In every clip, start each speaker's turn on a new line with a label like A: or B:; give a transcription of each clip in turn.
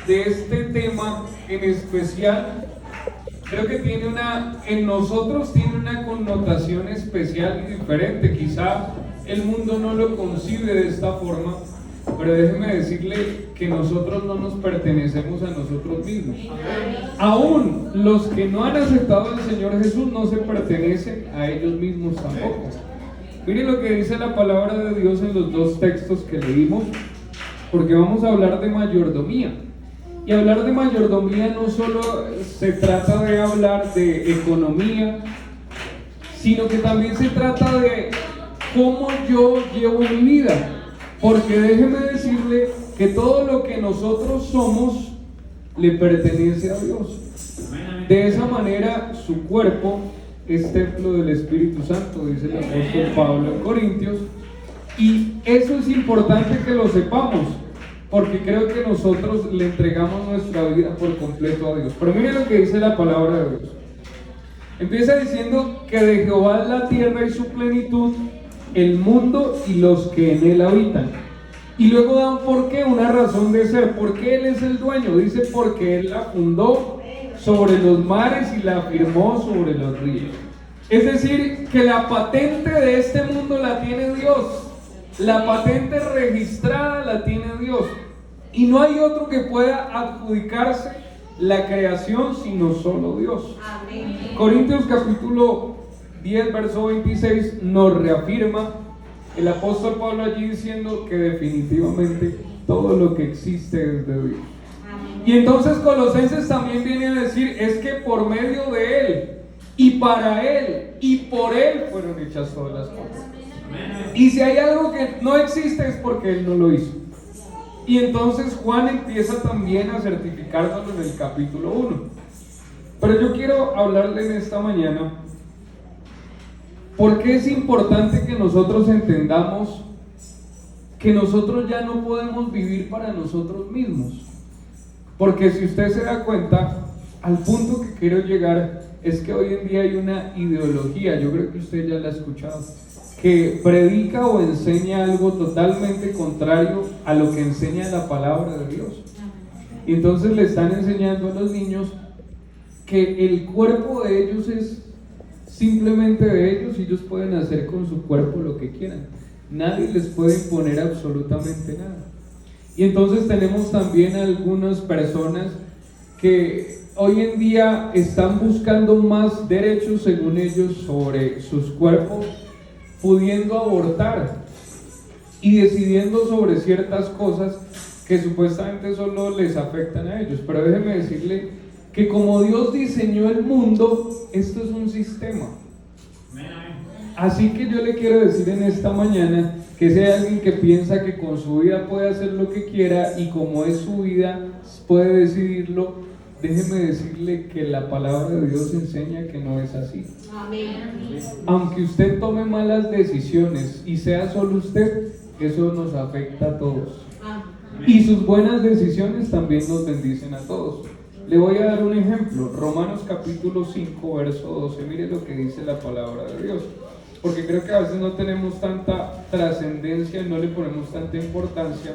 A: de este tema en especial, creo que en nosotros tiene una connotación especial y diferente. Quizá el mundo no lo concibe de esta forma, pero déjeme decirle que nosotros no nos pertenecemos a nosotros mismos. Aún los que no han aceptado al Señor Jesús no se pertenecen a ellos mismos tampoco. Miren lo que dice la palabra de Dios en los dos textos que leímos, porque vamos a hablar de mayordomía. Y hablar de mayordomía no solo se trata de hablar de economía, sino que también se trata de cómo yo llevo mi vida. Porque déjeme decirle que todo lo que nosotros somos le pertenece a Dios. De esa manera su cuerpo es templo del Espíritu Santo, dice el apóstol Pablo en Corintios. Y eso es importante que lo sepamos, porque creo que nosotros le entregamos nuestra vida por completo a Dios. Pero miren lo que dice la palabra de Dios. Empieza diciendo que de Jehová es la tierra y su plenitud, el mundo y los que en él habitan. Y luego dan por qué, una razón de ser. ¿Por qué él es el dueño? Dice porque él la fundó sobre los mares y la firmó sobre los ríos. Es decir, que la patente de este mundo la tiene Dios. La patente registrada la tiene Dios. Y no hay otro que pueda adjudicarse la creación sino solo Dios. Amén. Corintios capítulo 10, verso 26 nos reafirma el apóstol Pablo allí diciendo que definitivamente todo lo que existe es de Dios. Amén. Y entonces Colosenses también viene a decir, es que por medio de Él, y para Él, y por Él fueron hechas todas las cosas. Amén. Y si hay algo que no existe es porque Él no lo hizo. Y entonces Juan empieza también a certificárselo en el capítulo 1. Pero yo quiero hablarle en esta mañana porque es importante que nosotros entendamos que nosotros ya no podemos vivir para nosotros mismos. Porque si usted se da cuenta, al punto que quiero llegar es que hoy en día hay una ideología, yo creo que usted ya la ha escuchado, que predica o enseña algo totalmente contrario a lo que enseña la palabra de Dios. Y entonces le están enseñando a los niños que el cuerpo de ellos es simplemente de ellos y ellos pueden hacer con su cuerpo lo que quieran. Nadie les puede imponer absolutamente nada. Y entonces tenemos también algunas personas que hoy en día están buscando más derechos según ellos sobre sus cuerpos, pudiendo abortar y decidiendo sobre ciertas cosas que supuestamente solo les afectan a ellos. Pero déjeme decirle que como Dios diseñó el mundo, esto es un sistema. Así que yo le quiero decir en esta mañana que si hay alguien que piensa que con su vida puede hacer lo que quiera y como es su vida puede decidirlo, déjeme decirle que la palabra de Dios enseña que no es así. Amén. Aunque usted tome malas decisiones y sea solo usted, eso nos afecta a todos. Y sus buenas decisiones también nos bendicen a todos. Le voy a dar un ejemplo. Romanos capítulo 5, verso 12. Mire lo que dice la palabra de Dios. Porque creo que a veces no tenemos tanta trascendencia y no le ponemos tanta importancia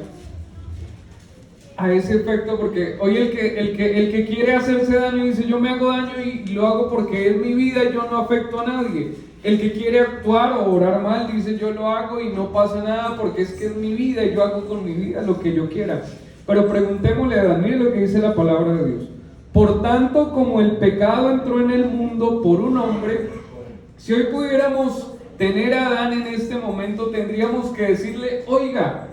A: a ese efecto, porque hoy el que quiere hacerse daño dice yo me hago daño y lo hago porque es mi vida y yo no afecto a nadie. El que quiere actuar o orar mal dice yo lo hago y no pasa nada porque es que es mi vida y yo hago con mi vida lo que yo quiera. Pero preguntémosle a Adán, mire lo que dice la palabra de Dios. Por tanto, como el pecado entró en el mundo por un hombre, si hoy pudiéramos tener a Adán en este momento, tendríamos que decirle, oiga,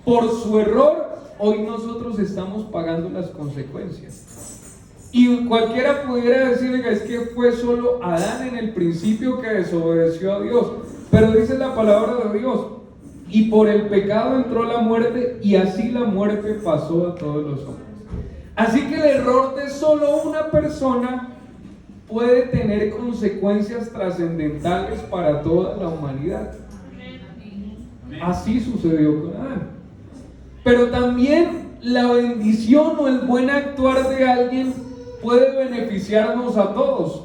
A: por su error, hoy nosotros estamos pagando las consecuencias. Y cualquiera pudiera decir, oiga, es que fue solo Adán en el principio que desobedeció a Dios. Pero dice la palabra de Dios, y por el pecado entró la muerte, y así la muerte pasó a todos los hombres. Así que el error de solo una persona puede tener consecuencias trascendentales para toda la humanidad. Así sucedió con Adán. Pero también la bendición o el buen actuar de alguien puede beneficiarnos a todos.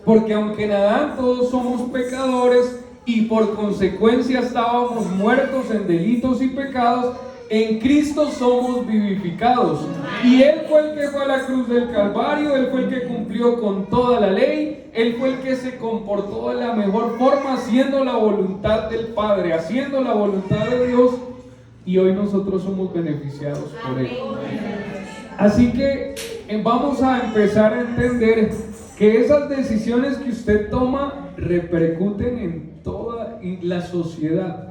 A: Porque aunque en Adán todos somos pecadores y por consecuencia estábamos muertos en delitos y pecados, En Cristo somos vivificados. Y Él fue el que fue a la cruz del Calvario, Él fue el que cumplió con toda la ley, Él fue el que se comportó de la mejor forma, haciendo la voluntad del Padre, haciendo la voluntad de Dios, y hoy nosotros somos beneficiados por Él. Así que vamos a empezar a entender que esas decisiones que usted toma repercuten en toda la sociedad.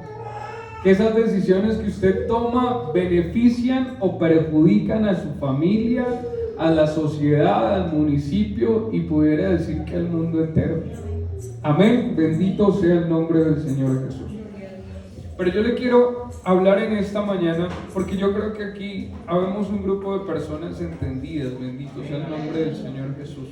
A: Que esas decisiones que usted toma benefician o perjudican a su familia, a la sociedad, al municipio y pudiera decir que al mundo entero. Amén. Bendito sea el nombre del Señor Jesús. Pero yo le quiero hablar en esta mañana porque yo creo que aquí habemos un grupo de personas entendidas. Bendito sea el nombre del Señor Jesús.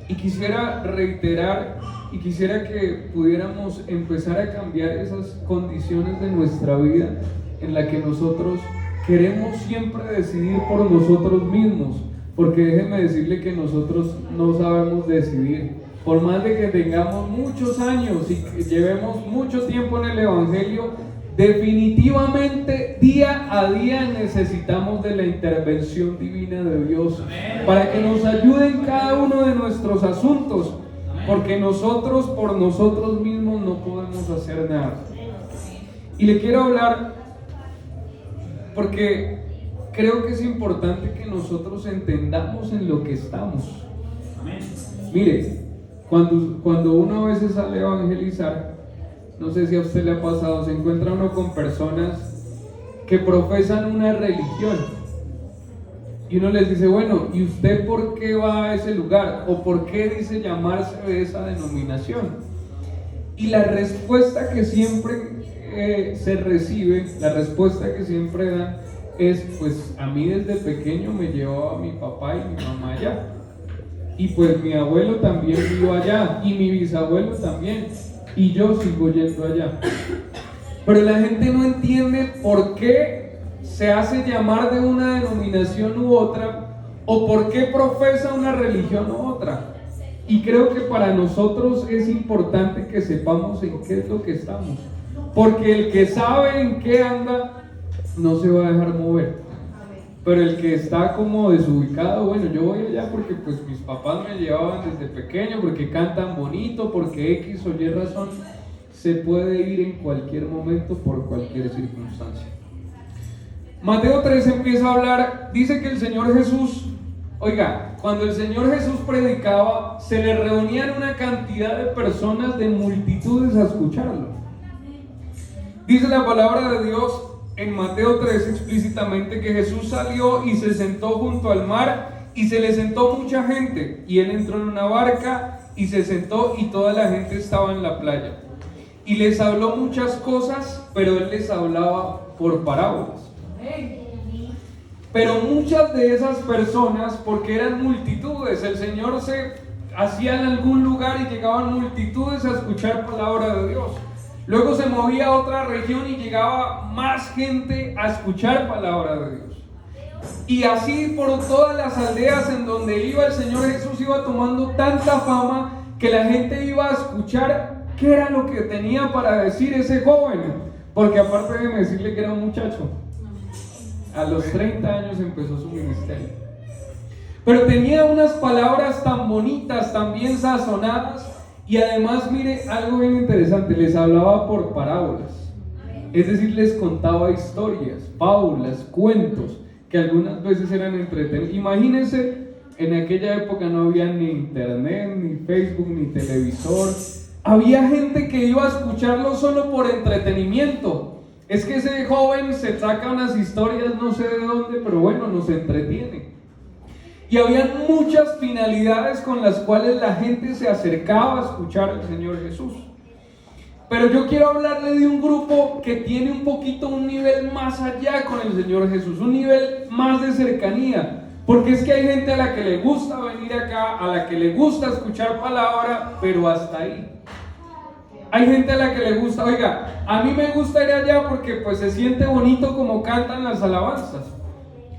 A: Y quisiera reiterar y quisiera que pudiéramos empezar a cambiar esas condiciones de nuestra vida en la que nosotros queremos siempre decidir por nosotros mismos, porque déjenme decirle que nosotros no sabemos decidir. Por más de que tengamos muchos años y que llevemos mucho tiempo en el Evangelio, definitivamente día a día necesitamos de la intervención divina de Dios para que nos ayude en cada uno de nuestros asuntos, porque nosotros por nosotros mismos no podemos hacer nada. Y le quiero hablar porque creo que es importante que nosotros entendamos en lo que estamos. Mire, cuando uno a veces sale a evangelizar, no sé si a usted le ha pasado, se encuentra uno con personas que profesan una religión y uno les dice, bueno, ¿y usted por qué va a ese lugar? ¿O por qué dice llamarse de esa denominación? Y la respuesta que siempre se recibe, la respuesta que siempre dan es, pues a mí desde pequeño me llevaba mi papá y mi mamá allá, y pues mi abuelo también vivió allá, y mi bisabuelo también, y yo sigo yendo allá. Pero la gente no entiende por qué se hace llamar de una denominación u otra, o por qué profesa una religión u otra. Y creo que para nosotros es importante que sepamos en qué es lo que estamos, porque el que sabe en qué anda no se va a dejar mover. Pero el que está como desubicado, bueno, yo voy allá porque pues mis papás me llevaban desde pequeño, porque cantan bonito, porque X o Y razón, se puede ir en cualquier momento por cualquier circunstancia. Mateo 3 empieza a hablar, dice que el Señor Jesús, oiga, cuando el Señor Jesús predicaba, se le reunían una cantidad de personas, de multitudes a escucharlo. Dice la palabra de Dios en Mateo 3 explícitamente que Jesús salió y se sentó junto al mar y se le sentó mucha gente, y él entró en una barca y se sentó y toda la gente estaba en la playa. Y les habló muchas cosas, pero él les hablaba por parábolas. Pero muchas de esas personas, porque eran multitudes, el Señor se hacía en algún lugar y llegaban multitudes a escuchar palabra de Dios. Luego se movía a otra región y llegaba más gente a escuchar palabra de Dios. Y así por todas las aldeas en donde iba el Señor Jesús iba tomando tanta fama que la gente iba a escuchar qué era lo que tenía para decir ese joven. Porque aparte de decirle que era un muchacho, a los 30 años empezó su ministerio. Pero tenía unas palabras tan bonitas, tan bien sazonadas. Y además, mire, algo bien interesante, les hablaba por parábolas. Es decir, les contaba historias, fábulas, cuentos, que algunas veces eran entretenidos. Imagínense, en aquella época no había ni internet, ni Facebook, ni televisor. Había gente que iba a escucharlo solo por entretenimiento. Es que ese joven se saca unas historias, no sé de dónde, pero bueno, nos entretiene. Y había muchas finalidades con las cuales la gente se acercaba a escuchar al Señor Jesús. Pero yo quiero hablarle de un grupo que tiene un poquito un nivel más allá con el Señor Jesús, un nivel más de cercanía. Porque es que hay gente a la que le gusta venir acá, a la que le gusta escuchar palabra, pero hasta ahí. Hay gente a la que le gusta, oiga, a mí me gusta ir allá porque pues se siente bonito como cantan las alabanzas.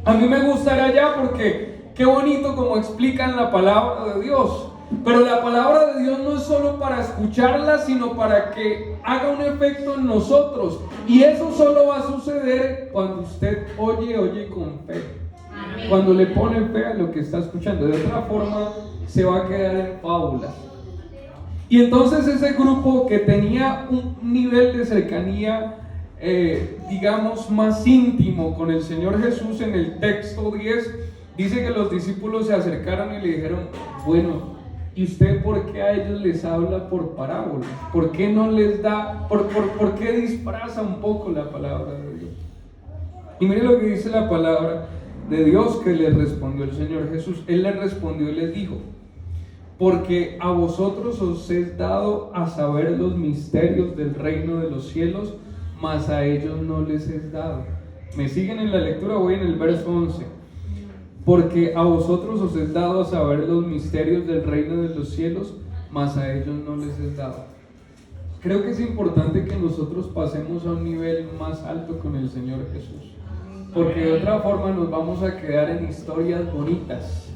A: A mí me gusta ir allá porque qué bonito como explican la palabra de Dios. Pero la palabra de Dios no es solo para escucharla, sino para que haga un efecto en nosotros. Y eso solo va a suceder cuando usted oye con fe. Cuando le pone fe a lo que está escuchando. De otra forma, se va a quedar en fábulas. Y entonces ese grupo que tenía un nivel de cercanía, digamos, más íntimo con el Señor Jesús, en el texto 10, dice que los discípulos se acercaron y le dijeron: bueno, ¿y usted por qué a ellos les habla por parábolas? ¿Por qué no les da, por qué disfraza un poco la palabra de Dios? Y mire lo que dice la palabra de Dios que les respondió el Señor Jesús. Él les respondió y les dijo: porque a vosotros os es dado a saber los misterios del reino de los cielos, mas a ellos no les es dado. ¿Me siguen en la lectura? Voy en el verso 11. Porque a vosotros os es dado a saber los misterios del reino de los cielos, mas a ellos no les es dado. Creo que es importante que nosotros pasemos a un nivel más alto con el Señor Jesús, porque de otra forma nos vamos a quedar en historias bonitas.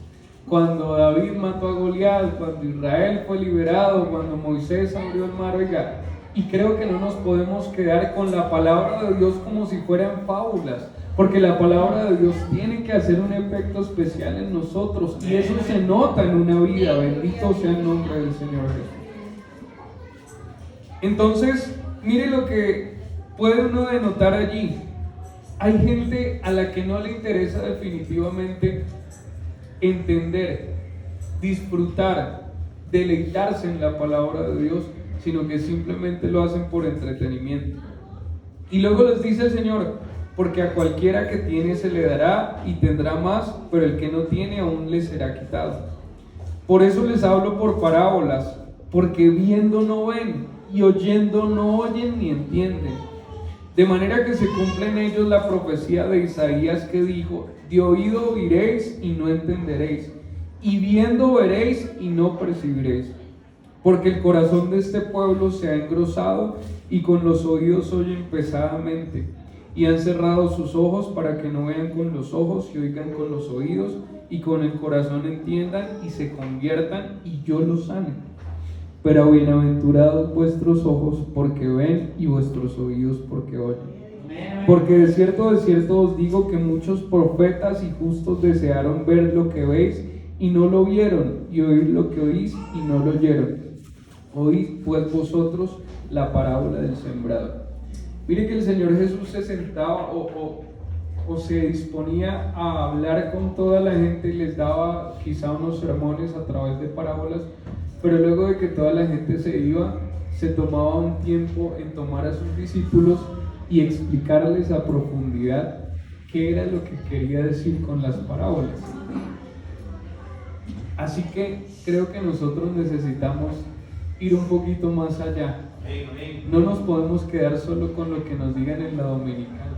A: Cuando David mató a Goliat, cuando Israel fue liberado, cuando Moisés abrió el mar, oiga, y creo que no nos podemos quedar con la palabra de Dios como si fueran fábulas, porque la palabra de Dios tiene que hacer un efecto especial en nosotros, y eso se nota en una vida. Bendito sea el nombre del Señor Jesús. Entonces, mire lo que puede uno denotar allí. Hay gente a la que no le interesa definitivamente entender, disfrutar, deleitarse en la palabra de Dios, sino que simplemente lo hacen por entretenimiento. Y luego les dice el Señor: porque a cualquiera que tiene se le dará y tendrá más, pero el que no tiene aún le será quitado. Por eso les hablo por parábolas, porque viendo no ven y oyendo no oyen ni entienden. De manera que se cumple en ellos la profecía de Isaías que dijo: de oído oiréis y no entenderéis, y viendo veréis y no percibiréis. Porque el corazón de este pueblo se ha engrosado y con los oídos oyen pesadamente, y han cerrado sus ojos para que no vean con los ojos y oigan con los oídos, y con el corazón entiendan y se conviertan y yo los sane. Pero bienaventurados vuestros ojos porque ven y vuestros oídos porque oyen. Porque de cierto os digo que muchos profetas y justos desearon ver lo que veis y no lo vieron, y oír lo que oís y no lo oyeron. Oíd pues vosotros la parábola del sembrador. Mire que el Señor Jesús se sentaba o se disponía a hablar con toda la gente y les daba quizá unos sermones a través de parábolas, pero luego de que toda la gente se iba, se tomaba un tiempo en tomar a sus discípulos y explicarles a profundidad qué era lo que quería decir con las parábolas. Así que creo que nosotros necesitamos ir un poquito más allá. No nos podemos quedar solo con lo que nos digan en la dominical.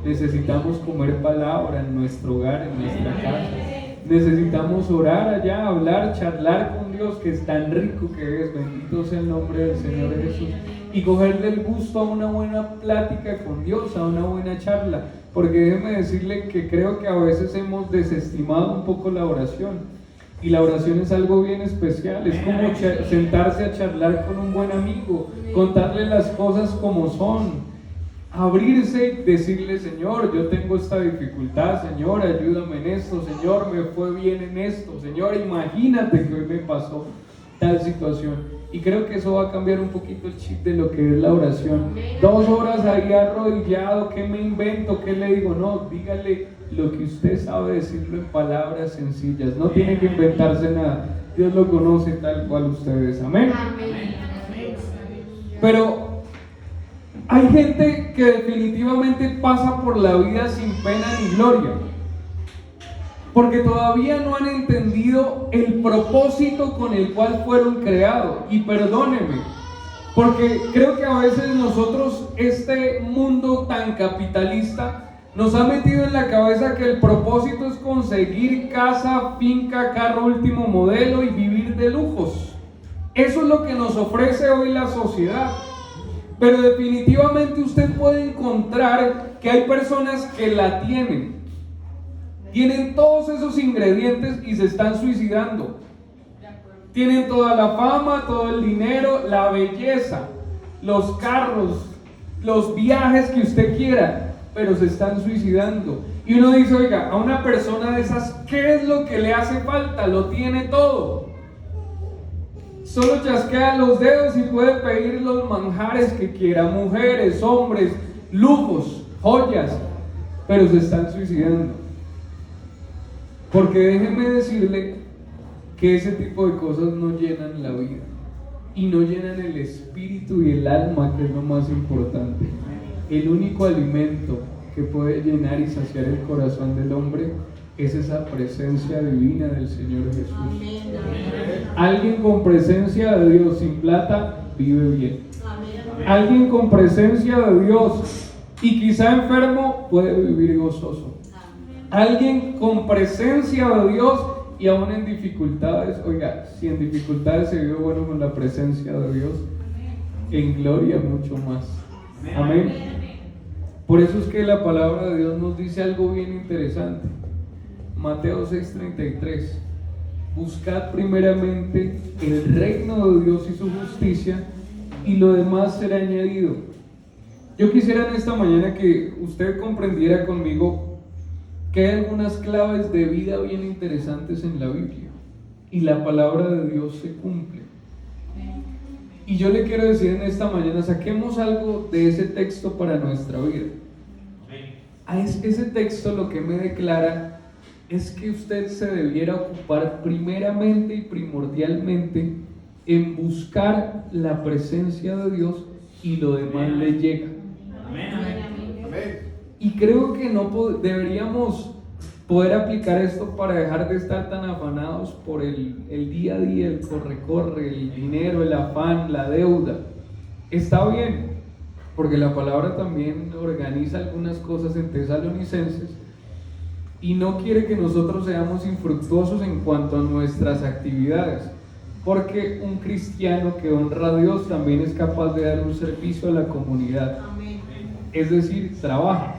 A: Necesitamos comer palabra en nuestro hogar, en nuestra casa. Necesitamos orar allá, hablar, charlar con Dios, que es tan rico que es. Bendito sea el nombre del Señor Jesús. Y cogerle el gusto a una buena plática con Dios, a una buena charla. Porque déjeme decirle que creo que a veces hemos desestimado un poco la oración. Y la oración es algo bien especial. Es como sentarse a charlar con un buen amigo, contarle las cosas como son, abrirse y decirle: Señor, yo tengo esta dificultad, Señor, ayúdame en esto, Señor, me fue bien en esto, Señor, imagínate que hoy me pasó tal situación. Y creo que eso va a cambiar un poquito el chip de lo que es la oración. 2 horas ahí arrodillado, ¿qué me invento? ¿Qué le digo? No, dígale lo que usted sabe, decirlo en palabras sencillas. No tiene que inventarse nada. Dios lo conoce tal cual ustedes. Amén. Pero hay gente que definitivamente pasa por la vida sin pena ni gloria, porque todavía no han entendido el propósito con el cual fueron creados. Y perdónenme, porque creo que a veces nosotros, este mundo tan capitalista, nos ha metido en la cabeza que el propósito es conseguir casa, finca, carro último modelo y vivir de lujos. Eso es lo que nos ofrece hoy la sociedad. Pero definitivamente usted puede encontrar que hay personas que la tienen todos esos ingredientes y se están suicidando. Tienen toda la fama, todo el dinero, la belleza, los carros, los viajes que usted quiera, pero se están suicidando. Y uno dice, oiga, a una persona de esas, ¿qué es lo que le hace falta? Lo tiene todo. Solo chasquea los dedos y puede pedir los manjares que quiera, mujeres, hombres, lujos, joyas, pero se están suicidando. Porque déjeme decirle que ese tipo de cosas no llenan la vida y no llenan el espíritu y el alma, que es lo más importante. El único alimento que puede llenar y saciar el corazón del hombre es esa presencia divina del Señor Jesús. Amén. Alguien con presencia de Dios sin plata vive bien. Amén. Alguien con presencia de Dios y quizá enfermo puede vivir gozoso. Amén. Alguien con presencia de Dios y aún en dificultades, oiga, si en dificultades se vive bueno con la presencia de Dios, en gloria mucho más. Amén. Por eso es que la palabra de Dios nos dice algo bien interesante. Mateo 6:33: buscad primeramente el reino de Dios y su justicia, y lo demás será añadido. Yo quisiera en esta mañana que usted comprendiera conmigo que hay algunas claves de vida bien interesantes en la Biblia, y la palabra de Dios se cumple. Y yo le quiero decir en esta mañana, saquemos algo de ese texto para nuestra vida. Ese texto lo que me declara es que usted se debiera ocupar primeramente y primordialmente en buscar la presencia de Dios, y lo demás le llega. Amén. Amén. Y creo que deberíamos poder aplicar esto para dejar de estar tan afanados por el día a día, el corre-corre, el dinero, el afán, la deuda. Está bien, porque la palabra también organiza algunas cosas en Tesalonicenses y no quiere que nosotros seamos infructuosos en cuanto a nuestras actividades, porque un cristiano que honra a Dios también es capaz de dar un servicio a la comunidad. Amén. Es decir, trabaja.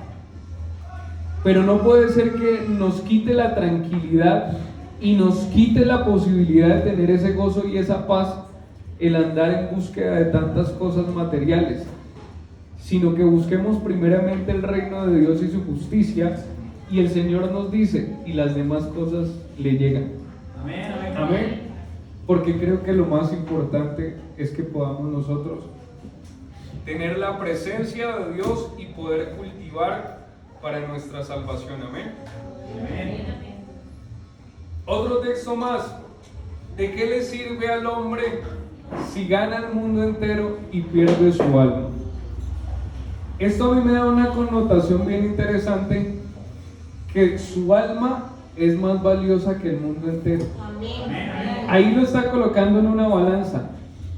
A: Pero no puede ser que nos quite la tranquilidad y nos quite la posibilidad de tener ese gozo y esa paz el andar en búsqueda de tantas cosas materiales, sino que busquemos primeramente el reino de Dios y su justicia, y el Señor nos dice, y las demás cosas le llegan. Amén, amén, amén. Porque creo que lo más importante es que podamos nosotros tener la presencia de Dios y poder cultivar para nuestra salvación. Amén. Amén. Otro texto más. ¿De qué le sirve al hombre si gana el mundo entero y pierde su alma? Esto a mí me da una connotación bien interesante, que su alma es más valiosa que el mundo entero. Amén. Ahí lo está colocando en una balanza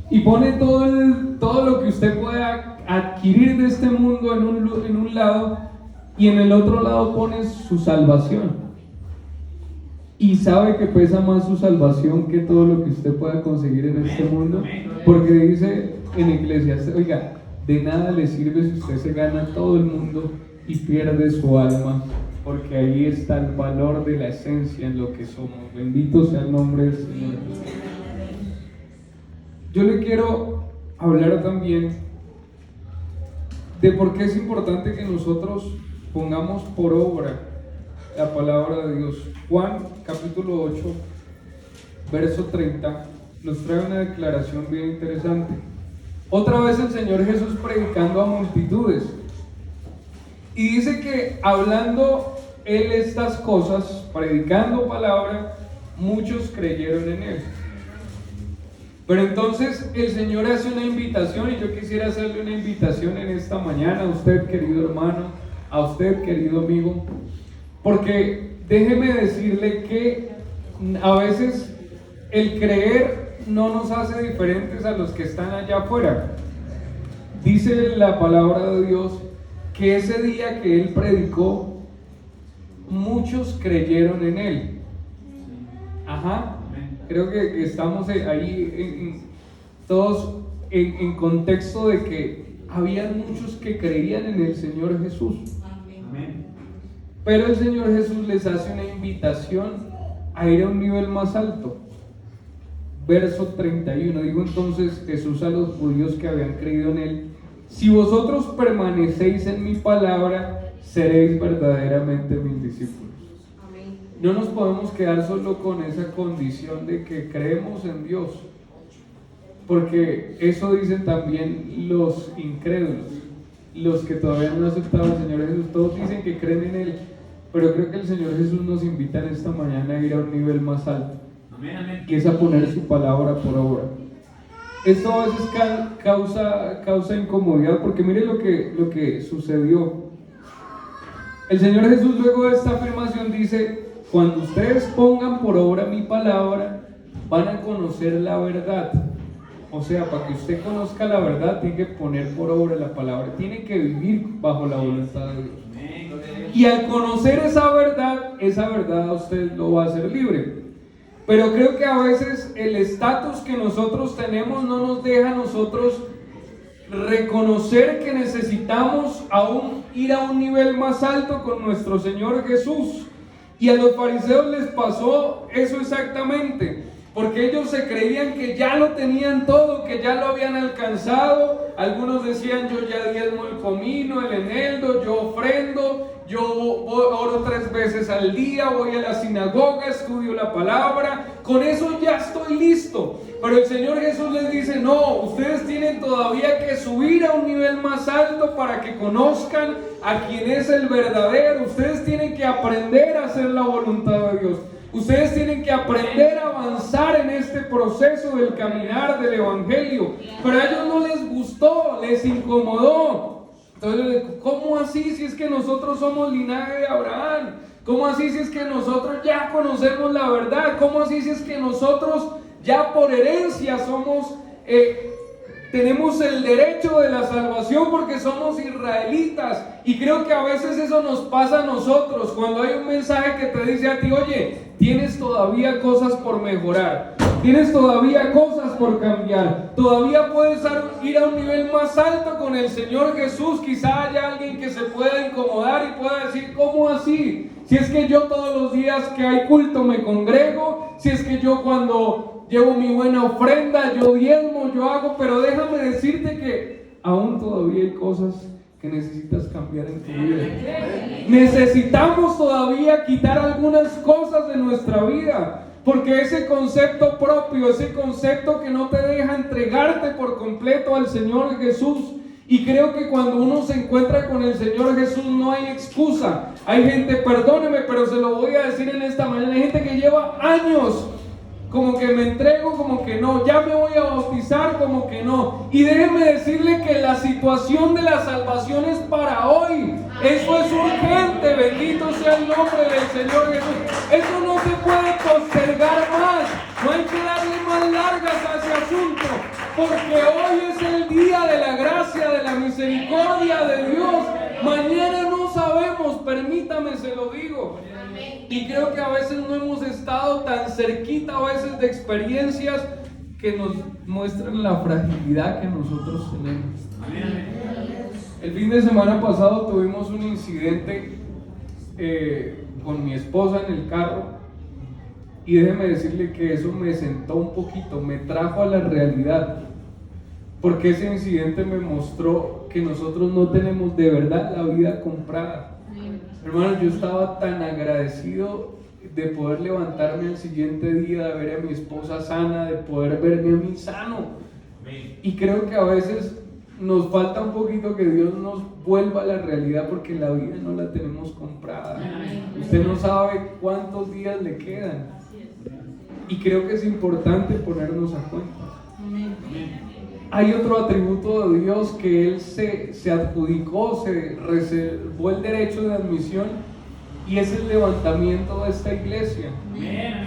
A: y pone todo lo que usted pueda adquirir de este mundo en un lado, y en el otro lado pone su salvación. Y sabe que pesa más su salvación que todo lo que usted pueda conseguir en este mundo, porque dice en Eclesiastés, oiga, de nada le sirve si usted se gana todo el mundo y pierde su alma, porque ahí está el valor de la esencia en lo que somos. Bendito sea el nombre del Señor. Yo le quiero hablar también de por qué es importante que nosotros pongamos por obra la palabra de Dios. Juan capítulo 8 verso 30 nos trae una declaración bien interesante. Otra vez el Señor Jesús predicando a multitudes, y dice que hablando Él estas cosas, predicando palabra, muchos creyeron en Él. Pero entonces el Señor hace una invitación, y yo quisiera hacerle una invitación en esta mañana a usted, querido hermano, a usted, querido amigo, porque déjeme decirle que a veces el creer no nos hace diferentes a los que están allá afuera. Dice la palabra de Dios que ese día que Él predicó, muchos creyeron en Él. Ajá. Creo que estamos ahí todos en contexto de que habían muchos que creían en el Señor Jesús. Amén. Pero el Señor Jesús les hace una invitación a ir a un nivel más alto. verso 31. Dijo entonces Jesús a los judíos que habían creído en él: si vosotros permanecéis en mi palabra, seréis verdaderamente mis discípulos. Amén. No nos podemos quedar solo con esa condición de que creemos en Dios, porque eso dicen también los incrédulos, los que todavía no han aceptado al Señor Jesús. Todos dicen que creen en Él, pero creo que el Señor Jesús nos invita en esta mañana a ir a un nivel más alto, que es a poner su palabra por obra. Esto a veces causa incomodidad, porque mire lo que sucedió. El Señor Jesús, luego de esta afirmación, dice: cuando ustedes pongan por obra mi palabra, van a conocer la verdad. O sea, para que usted conozca la verdad, tiene que poner por obra la palabra, tiene que vivir bajo la voluntad de Dios. Y al conocer esa verdad a usted lo va a hacer libre. Pero creo que a veces el estatus que nosotros tenemos no nos deja a nosotros reconocer que necesitamos aún ir a un nivel más alto con nuestro Señor Jesús. Y a los fariseos les pasó eso exactamente, porque ellos se creían que ya lo tenían todo, que ya lo habían alcanzado. Algunos decían: yo ya diezmo el comino, el eneldo, yo ofrendo, yo oro 3 veces al día, voy a la sinagoga, estudio la palabra, con eso ya estoy listo. Pero el Señor Jesús les dice: no, ustedes tienen todavía que subir a un nivel más alto para que conozcan a quien es el verdadero. Ustedes tienen que aprender a hacer la voluntad de Dios. Ustedes tienen que aprender a avanzar en este proceso del caminar del Evangelio. Pero a ellos no les gustó, les incomodó. Entonces, ¿cómo así si es que nosotros somos linaje de Abraham? ¿Cómo así si es que nosotros ya conocemos la verdad? ¿Cómo así si es que nosotros ya por herencia tenemos el derecho de la salvación porque somos israelitas? Y creo que a veces eso nos pasa a nosotros, cuando hay un mensaje que te dice a ti: oye, tienes todavía cosas por mejorar, tienes todavía cosas por cambiar, todavía puedes ir a un nivel más alto con el Señor Jesús. Quizá haya alguien que se pueda incomodar y pueda decir: ¿cómo así? Si es que yo todos los días que hay culto me congrego, si es que yo cuando llevo mi buena ofrenda, yo diezmo, yo hago. Pero déjame decirte que aún todavía hay cosas que necesitas cambiar en tu vida. Necesitamos todavía quitar algunas cosas de nuestra vida, porque ese concepto propio, ese concepto que no te deja entregarte por completo al Señor Jesús. Y creo que cuando uno se encuentra con el Señor Jesús no hay excusa. Hay gente, perdóneme, pero se lo voy a decir en esta mañana, hay gente que lleva años como que me entrego, como que no, ya me voy a bautizar, como que no. Y déjeme decirle que la situación de la salvación es para hoy. Eso es urgente, bendito sea el nombre del Señor Jesús. Eso no se puede postergar más, no hay que darle más largas a ese asunto, porque hoy es el día de la gracia, de la misericordia de Dios. Mañana no sabemos, permítame, se lo digo. Y creo que a veces no hemos estado tan cerquita a veces de experiencias que nos muestran la fragilidad que nosotros tenemos. El fin de semana pasado tuvimos un incidente con mi esposa en el carro, y déjeme decirle que eso me sentó un poquito, me trajo a la realidad, porque ese incidente me mostró que nosotros no tenemos de verdad la vida comprada. Hermano, yo estaba tan agradecido de poder levantarme al siguiente día, de ver a mi esposa sana, de poder verme a mí sano. Y creo que a veces nos falta un poquito que Dios nos vuelva a la realidad, porque la vida no la tenemos comprada. Usted no sabe cuántos días le quedan. Y creo que es importante ponernos a cuenta. Hay otro atributo de Dios que Él se adjudicó, se reservó el derecho de admisión, y es el levantamiento de esta iglesia.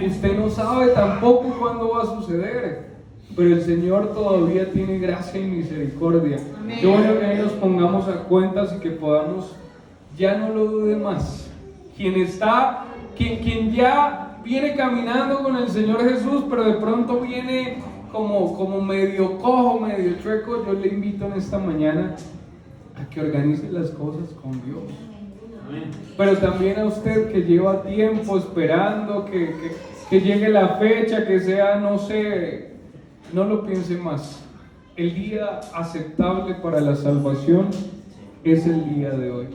A: Usted no sabe tampoco cuándo va a suceder, pero el Señor todavía tiene gracia y misericordia. Yo bueno que nos pongamos a cuentas y que podamos, ya no lo dude más. Quien ya viene caminando con el Señor Jesús, pero de pronto viene como medio cojo, medio chueco, yo le invito en esta mañana a que organice las cosas con Dios. Pero también a usted que lleva tiempo esperando, que que llegue la fecha, que sea, no sé, no lo piense más. El día aceptable para la salvación es el día de hoy.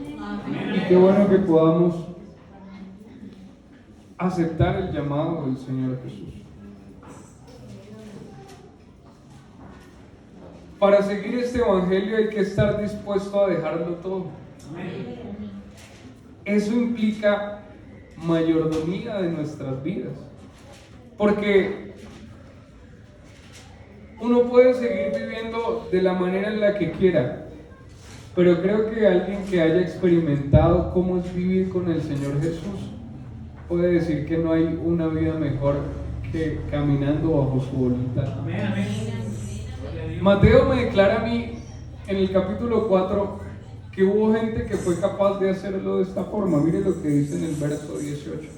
A: Y qué bueno que podamos aceptar el llamado del Señor Jesús. Para seguir este evangelio hay que estar dispuesto a dejarlo todo. Eso implica mayordomía de nuestras vidas. Porque uno puede seguir viviendo de la manera en la que quiera, pero creo que alguien que haya experimentado cómo es vivir con el Señor Jesús puede decir que no hay una vida mejor que caminando bajo su voluntad. Mateo me declara a mí en el capítulo 4 que hubo gente que fue capaz de hacerlo de esta forma. Mire lo que dice en el verso 18.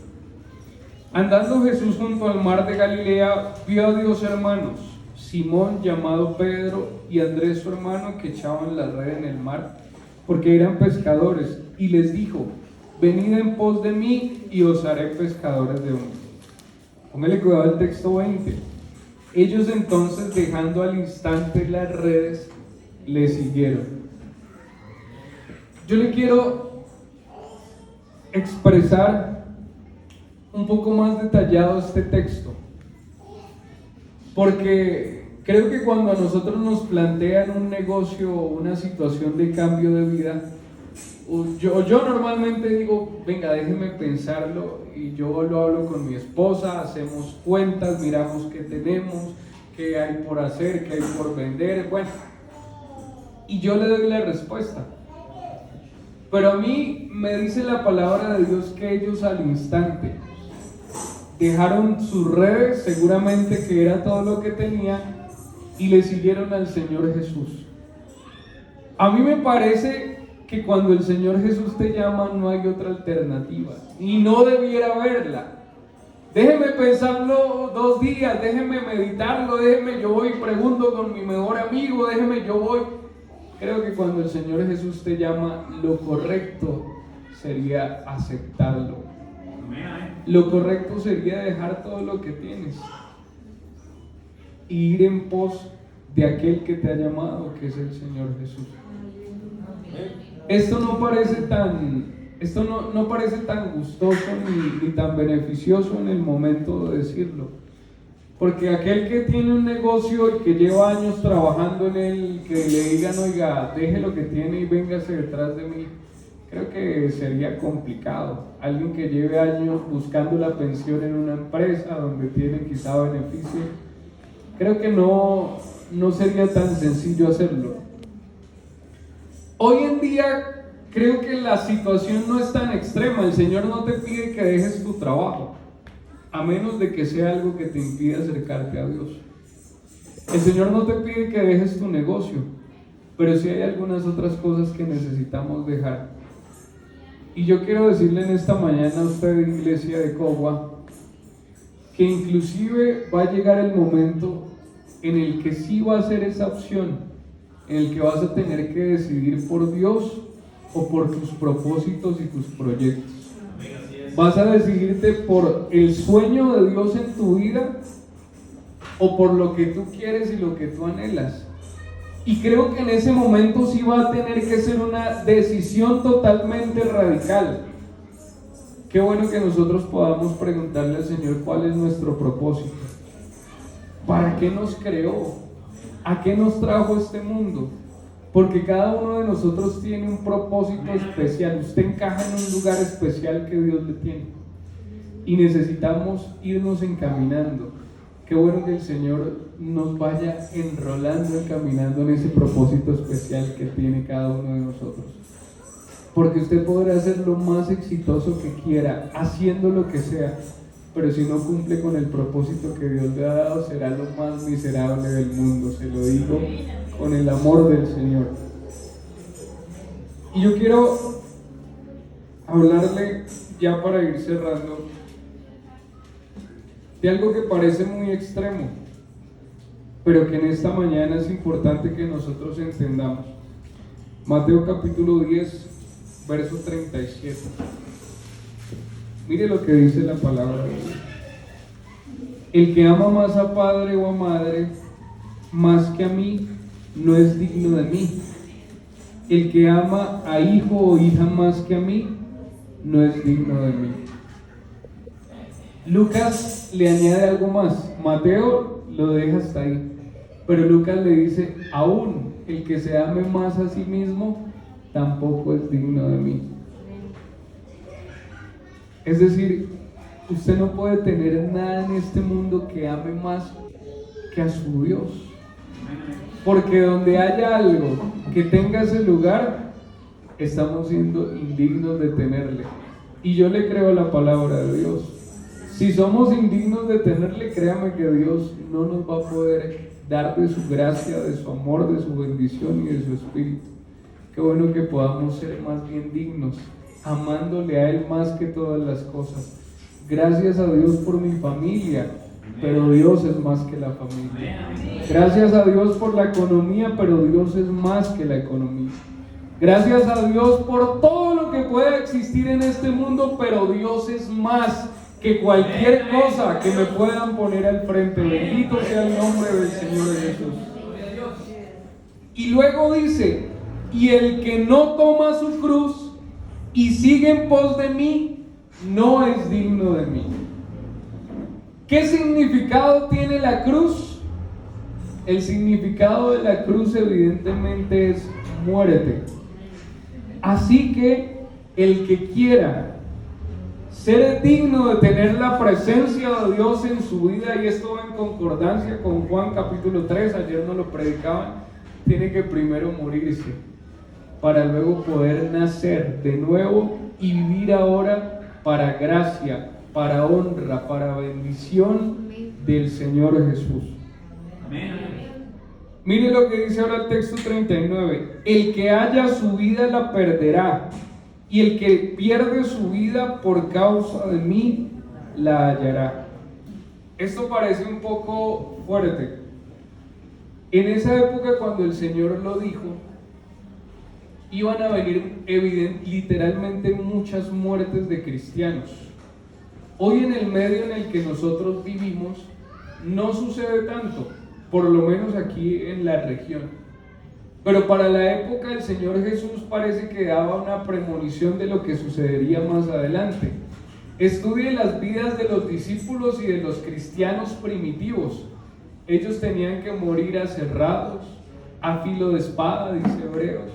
A: Andando Jesús junto al mar de Galilea, vio a dos hermanos, Simón llamado Pedro y Andrés su hermano, que echaban la red en el mar porque eran pescadores, y les dijo: venid en pos de mí y os haré pescadores de hombres. Póngale cuidado al texto 20. Ellos entonces, dejando al instante las redes, le siguieron. Yo le quiero expresar un poco más detallado este texto, porque creo que cuando a nosotros nos plantean un negocio o una situación de cambio de vida, yo normalmente digo, venga, déjeme pensarlo, y yo lo hablo con mi esposa, hacemos cuentas, miramos qué tenemos, qué hay por hacer, qué hay por vender, bueno, y yo le doy la respuesta. Pero a mí me dice la palabra de Dios que ellos al instante dejaron sus redes, seguramente que era todo lo que tenían, y le siguieron al Señor Jesús. A mí me parece que cuando el Señor Jesús te llama no hay otra alternativa, y no debiera haberla. Déjeme pensarlo 2 días, déjeme meditarlo, déjeme, yo voy y pregunto con mi mejor amigo, déjeme, yo voy. Creo que cuando el Señor Jesús te llama, lo correcto sería aceptarlo. Lo correcto sería dejar todo lo que tienes y ir en pos de aquel que te ha llamado, que es el Señor Jesús. Esto no parece tan gustoso ni tan beneficioso en el momento de decirlo. Porque aquel que tiene un negocio y que lleva años trabajando en él, que le digan, oiga, deje lo que tiene y véngase detrás de mí, creo que sería complicado. Alguien que lleve años buscando la pensión en una empresa donde tiene quizá beneficio, creo que no sería tan sencillo hacerlo. Hoy en día creo que la situación no es tan extrema. El Señor no te pide que dejes tu trabajo, a menos de que sea algo que te impida acercarte a Dios. El Señor no te pide que dejes tu negocio, pero sí hay algunas otras cosas que necesitamos dejar. Y yo quiero decirle en esta mañana a usted, iglesia de Cogua, que inclusive va a llegar el momento en el que sí va a ser esa opción, en el que vas a tener que decidir por Dios o por tus propósitos y tus proyectos. ¿Vas a decidirte por el sueño de Dios en tu vida o por lo que tú quieres y lo que tú anhelas? Y creo que en ese momento sí va a tener que ser una decisión totalmente radical. Qué bueno que nosotros podamos preguntarle al Señor cuál es nuestro propósito. ¿Para qué nos creó? ¿A qué nos trajo este mundo? Porque cada uno de nosotros tiene un propósito especial. Usted encaja en un lugar especial que Dios le tiene. Y necesitamos irnos encaminando. Qué bueno que el Señor nos vaya enrolando, encaminando en ese propósito especial que tiene cada uno de nosotros. Porque usted podrá ser lo más exitoso que quiera, haciendo lo que sea, pero si no cumple con el propósito que Dios le ha dado, será lo más miserable del mundo. Se lo digo con el amor del Señor. Y yo quiero hablarle, ya para ir cerrando, de algo que parece muy extremo, pero que en esta mañana es importante que nosotros entendamos. Mateo capítulo 10, verso 37. Mire lo que dice la palabra de Dios. El que ama más a padre o a madre más que a mí no es digno de mí. El que ama a hijo o hija más que a mí no es digno de mí. Lucas le añade algo más. Mateo lo deja hasta ahí, pero Lucas le dice: aún el que se ame más a sí mismo tampoco es digno de mí. Es decir, usted no puede tener nada en este mundo que ame más que a su Dios, porque donde haya algo que tenga ese lugar, estamos siendo indignos de tenerle. Y yo le creo la palabra de Dios. Si somos indignos de tenerle, créame que Dios no nos va a poder dar de su gracia, de su amor, de su bendición y de su espíritu. Qué bueno que podamos ser más bien dignos, amándole a Él más que todas las cosas. Gracias a Dios por mi familia, pero Dios es más que la familia. Gracias a Dios por la economía, pero Dios es más que la economía. Gracias a Dios por todo lo que pueda existir en este mundo, pero Dios es más que cualquier cosa que me puedan poner al frente. Bendito sea el nombre del Señor Jesús. Y luego dice: y el que no toma su cruz y sigue en pos de mí, no es digno de mí. ¿Qué significado tiene la cruz? El significado de la cruz evidentemente es muerte. Así que el que quiera ser digno de tener la presencia de Dios en su vida, y esto va en concordancia con Juan capítulo 3, ayer nos lo predicaban, tiene que primero morirse para luego poder nacer de nuevo y vivir ahora para gracia, para honra, para bendición del Señor Jesús. Amén. Mire lo que dice ahora el texto 39: el que haya su vida la perderá, y el que pierde su vida por causa de mí la hallará. Esto parece un poco fuerte. En esa época, cuando el Señor lo dijo, iban a venir literalmente muchas muertes de cristianos. Hoy, en el medio en el que nosotros vivimos, no sucede tanto, por lo menos aquí en la región. Pero para la época el Señor Jesús parece que daba una premonición de lo que sucedería más adelante. Estudie las vidas de los discípulos y de los cristianos primitivos. Ellos tenían que morir aserrados, a filo de espada, dice Hebreos,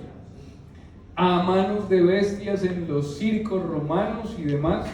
A: a manos de bestias en los circos romanos y demás.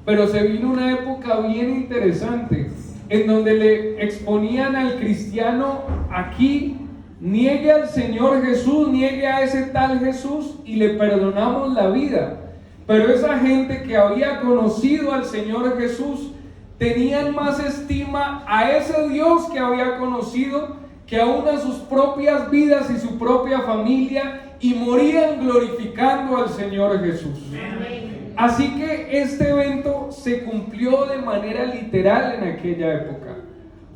A: Pero se vino una época bien interesante, en donde le exponían al cristiano: aquí, niegue al Señor Jesús, niegue a ese tal Jesús y le perdonamos la vida. Pero esa gente que había conocido al Señor Jesús tenían más estima a ese Dios que había conocido que aún a sus propias vidas y su propia familia, y morían glorificando al Señor Jesús. Así que este evento se cumplió de manera literal en aquella época.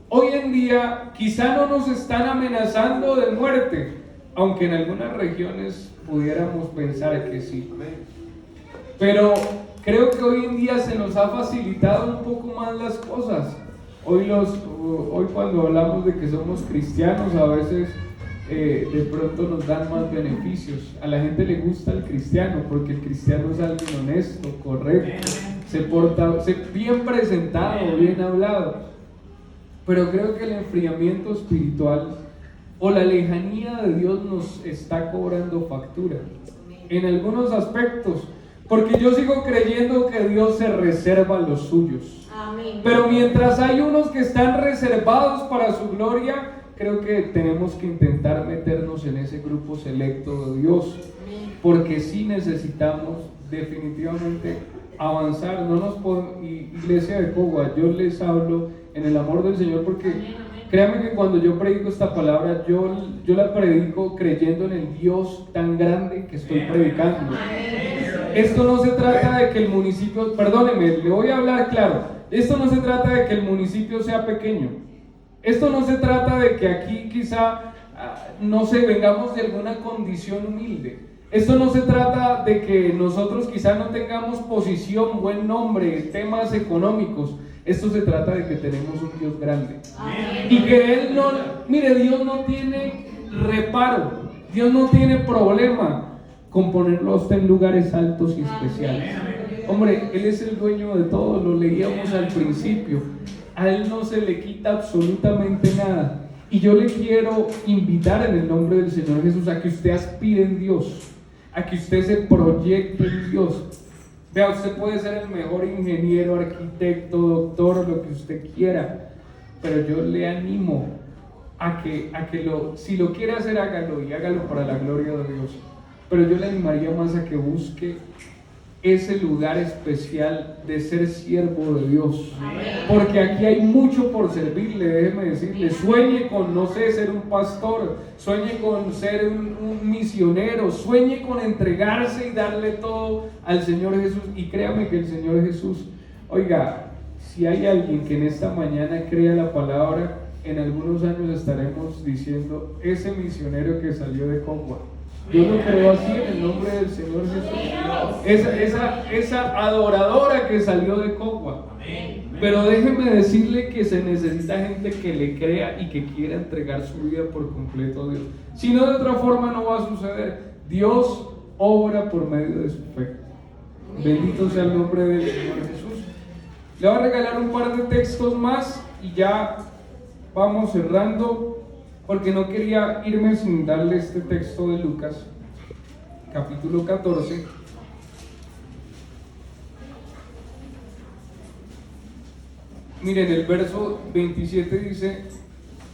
A: Hoy en día quizá no nos están amenazando de muerte, aunque en algunas regiones pudiéramos pensar que sí. Pero creo que hoy en día se nos ha facilitado un poco más las cosas. Hoy cuando hablamos de que somos cristianos, a veces de pronto nos dan más beneficios. A la gente le gusta el cristiano porque el cristiano es alguien honesto, correcto, se porta bien presentado, bien hablado. Pero creo que el enfriamiento espiritual o la lejanía de Dios nos está cobrando factura en algunos aspectos, porque yo sigo creyendo que Dios se reserva a los suyos. Amén. Pero mientras hay unos que están reservados para su gloria, creo que tenemos que intentar meternos en ese grupo selecto de Dios, porque sí necesitamos definitivamente avanzar. No nos podemos, iglesia de Cogua, yo les hablo en el amor del Señor, porque créanme que cuando yo predico esta palabra, yo la predico creyendo en el Dios tan grande que estoy predicando. Esto no se trata de que el municipio, perdóneme, le voy a hablar claro, esto no se trata de que el municipio sea pequeño. Esto no se trata de que aquí quizá, no sé, vengamos de alguna condición humilde. Esto no se trata de que nosotros quizás no tengamos posición, buen nombre, temas económicos. Esto se trata de que tenemos un Dios grande. Amén. Y que Él no, mire, Dios no tiene reparo, Dios no tiene problema con ponerlo a usted en lugares altos y especiales. Hombre, Él es el dueño de todo, lo leíamos al principio. A Él no se le quita absolutamente nada. Y yo le quiero invitar en el nombre del Señor Jesús a que usted aspire en Dios, a que usted se proyecte en Dios. Vea, usted puede ser el mejor ingeniero, arquitecto, doctor, lo que usted quiera, pero yo le animo a que si lo quiere hacer, hágalo y hágalo para la gloria de Dios. Pero yo le animaría más a que busque ese lugar especial de ser siervo de Dios. Porque aquí hay mucho por servirle, déjeme decirle. Sueñe con, no sé, ser un pastor, sueñe con ser un misionero, sueñe con entregarse y darle todo al Señor Jesús. Y créame que el Señor Jesús, oiga, si hay alguien que en esta mañana crea la palabra, en algunos años estaremos diciendo, ese misionero que salió de Cogua. Yo lo creo así en el nombre del Señor Jesús. Esa adoradora que salió de Cogua. Pero déjeme decirle que se necesita gente que le crea y que quiera entregar su vida por completo a Dios. Si no, de otra forma no va a suceder. Dios obra por medio de su fe. Bendito sea el nombre del Señor Jesús. Le voy a regalar un par de textos más y ya vamos cerrando, porque no quería irme sin darle este texto de Lucas, capítulo 14. Miren, el verso 27 dice: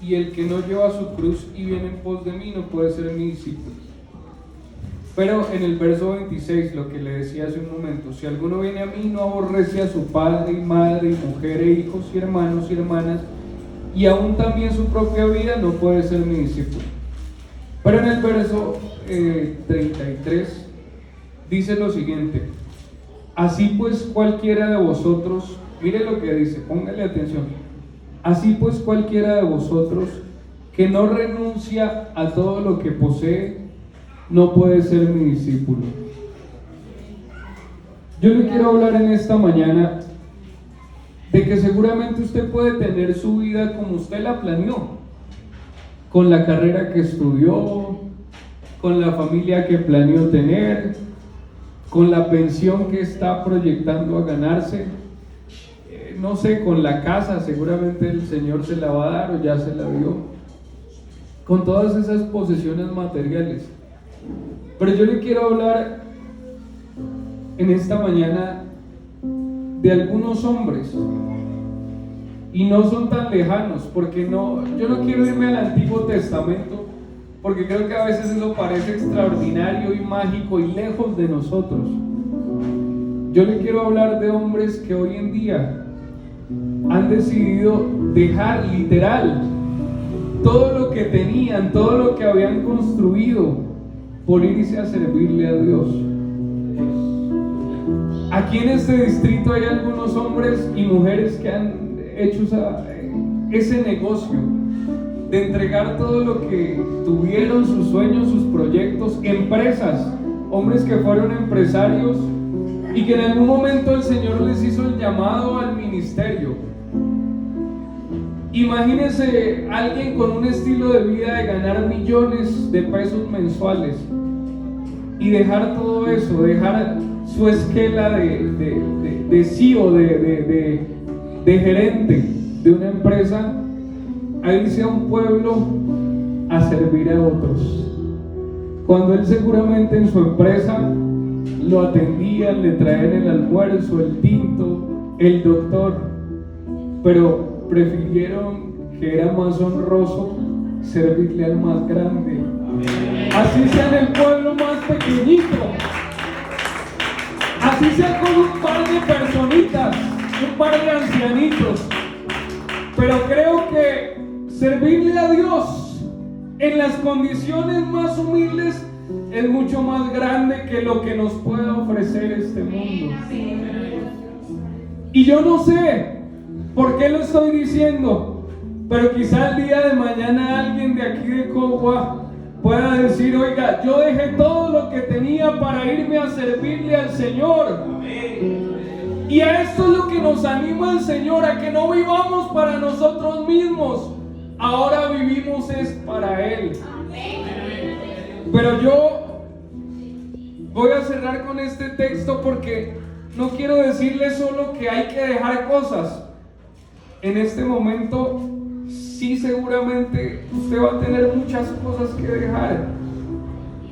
A: y el que no lleva su cruz y viene en pos de mí no puede ser mi discípulo. Pero en el verso 26, lo que le decía hace un momento: si alguno viene a mí, no aborrece a su padre y madre y mujer e hijos y hermanos y hermanas, y aún también su propia vida, no puede ser mi discípulo. Pero en el verso 33 dice lo siguiente: así pues cualquiera de vosotros, mire lo que dice, póngale atención, así pues cualquiera de vosotros que no renuncia a todo lo que posee, no puede ser mi discípulo. Yo le quiero hablar en esta mañana de que seguramente usted puede tener su vida como usted la planeó, con la carrera que estudió, con la familia que planeó tener, con la pensión que está proyectando a ganarse, no sé, con la casa, seguramente el Señor se la va a dar o ya se la dio, con todas esas posesiones materiales. Pero yo le quiero hablar en esta mañana de algunos hombres, y no son tan lejanos, porque yo no quiero irme al Antiguo Testamento, porque creo que a veces eso parece extraordinario y mágico y lejos de nosotros. Yo le quiero hablar de hombres que hoy en día han decidido dejar literal todo lo que tenían, todo lo que habían construido, por irse a servirle a Dios. Aquí en este distrito hay algunos hombres y mujeres que han hecho ese negocio de entregar todo lo que tuvieron, sus sueños, sus proyectos, empresas, hombres que fueron empresarios y que en algún momento el Señor les hizo el llamado al ministerio. Imagínese alguien con un estilo de vida de ganar millones de pesos mensuales y dejar todo eso, dejar su esquela de CEO, de gerente de una empresa, a irse a un pueblo a servir a otros, cuando él seguramente en su empresa lo atendían, le traían el almuerzo, el tinto, el doctor, pero prefirieron, que era más honroso, servirle al más grande. Así sea en el pueblo más pequeñito, así sea con un par de personitas, un par de ancianitos. Pero creo que servirle a Dios en las condiciones más humildes es mucho más grande que lo que nos puede ofrecer este mundo. Y yo no sé por qué lo estoy diciendo, pero quizá el día de mañana alguien de aquí de Cogua pueda decir: oiga, yo dejé todo lo que tenía para irme a servirle al Señor. Y a esto es lo que nos anima el Señor, a que no vivamos para nosotros mismos, ahora vivimos es para Él. Pero yo voy a cerrar con este texto porque no quiero decirle solo que hay que dejar cosas. En este momento sí, seguramente usted va a tener muchas cosas que dejar,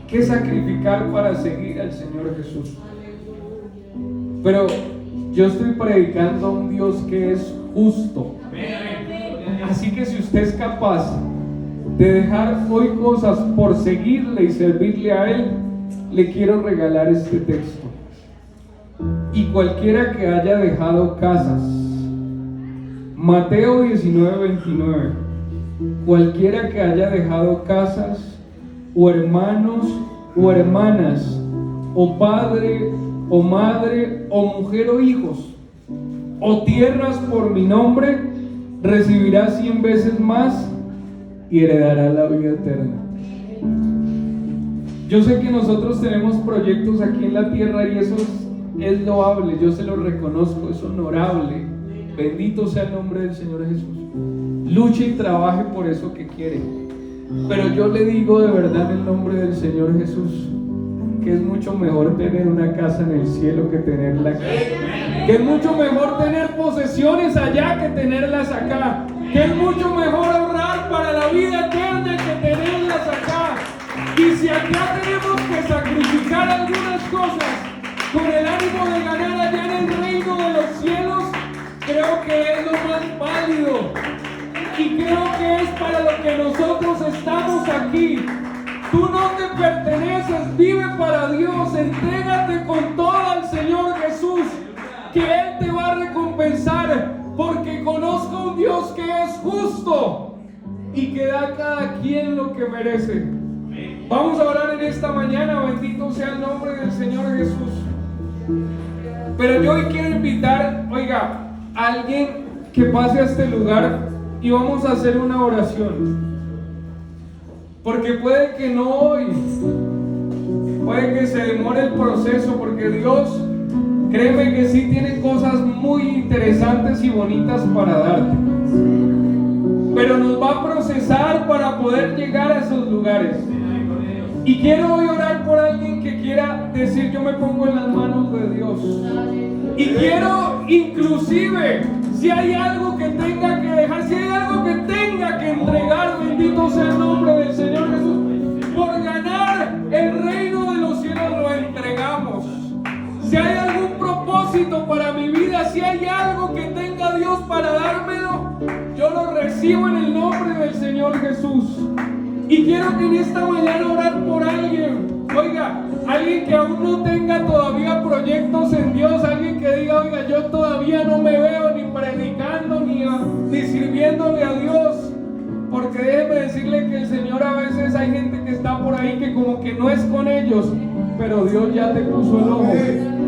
A: que sacrificar para seguir al Señor Jesús. Pero yo estoy predicando a un Dios que es justo. Así que si usted es capaz de dejar hoy cosas por seguirle y servirle a Él, le quiero regalar este texto. Y cualquiera que haya dejado casas, Mateo 19:29, cualquiera que haya dejado casas, o hermanos, o hermanas, o padre, o madre, o mujer, o hijos, o tierras por mi nombre, recibirá 100 veces más y heredará la vida eterna. Yo sé que nosotros tenemos proyectos aquí en la tierra y eso es loable, yo se lo reconozco, es honorable. Bendito sea el nombre del Señor Jesús. Luche y trabaje por eso que quiere. Pero yo le digo de verdad en el nombre del Señor Jesús que es mucho mejor tener una casa en el cielo que tenerla acá. Que es mucho mejor tener posesiones allá que tenerlas acá. Que es mucho mejor ahorrar para la vida eterna que tenerlas acá. Y si acá tenemos que sacrificar algunas cosas con el ánimo de ganar allá en el reino de los cielos, creo que es lo más válido. Y creo que es para lo que nosotros estamos aquí. Tú no te perteneces, vive para Dios, entrégate con todo al Señor Jesús, que Él te va a recompensar, porque conozco un Dios que es justo y que da a cada quien lo que merece. Vamos a orar en esta mañana, bendito sea el nombre del Señor Jesús. Pero yo hoy quiero invitar, oiga, a alguien que pase a este lugar y vamos a hacer una oración. Porque puede que no hoy, puede que se demore el proceso, porque Dios, créeme que sí tiene cosas muy interesantes y bonitas para darte. Pero nos va a procesar para poder llegar a esos lugares. Y quiero hoy orar por alguien que quiera decir: yo me pongo en las manos de Dios. Y quiero inclusive, si hay algo que tenga que dejar, si hay algo que tenga que entregar, bendito sea el nombre del Señor Jesús, por ganar el reino de los cielos lo entregamos. Si hay algún propósito para mi vida, si hay algo que tenga Dios para dármelo, yo lo recibo en el nombre del Señor Jesús. Y quiero que en esta mañana orar por alguien. Oiga, alguien que aún no tenga todavía proyectos en Dios, alguien que diga: oiga, yo todavía no me veo ni predicando ni sirviéndole a Dios. Porque déjeme decirle que el Señor, a veces hay gente que está por ahí que como que no es con ellos, pero Dios ya te puso el ojo.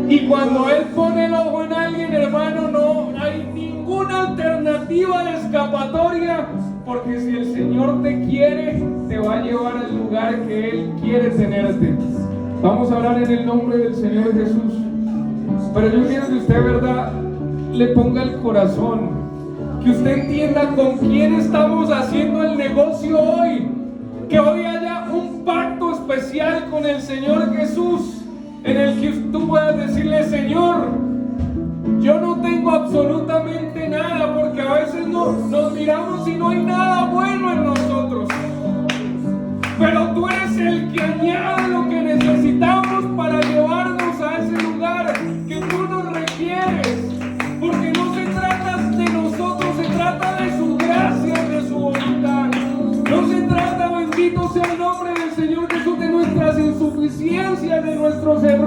A: Y cuando Él pone el ojo en alguien, hermano, no hay ninguna alternativa de escapatoria. Porque si el Señor te quiere, te va a llevar al lugar que Él quiere tenerte. Vamos a hablar en el nombre del Señor Jesús. Pero yo quiero que usted, ¿verdad?, le ponga el corazón. Que usted entienda con quién estamos haciendo el negocio hoy. Que hoy haya un pacto especial con el Señor Jesús, en el que tú puedas decirle: Señor, yo no tengo absolutamente nada, porque a veces nos miramos y no hay nada bueno en nosotros. Pero tú eres el que añade lo que necesitamos para llevarnos a ese lugar que tú nos requieres. Porque no se trata de nosotros, se trata de su gracia, de su voluntad. No se trata, bendito sea el nombre del Señor Jesús, de nuestras insuficiencias, de nuestros errores.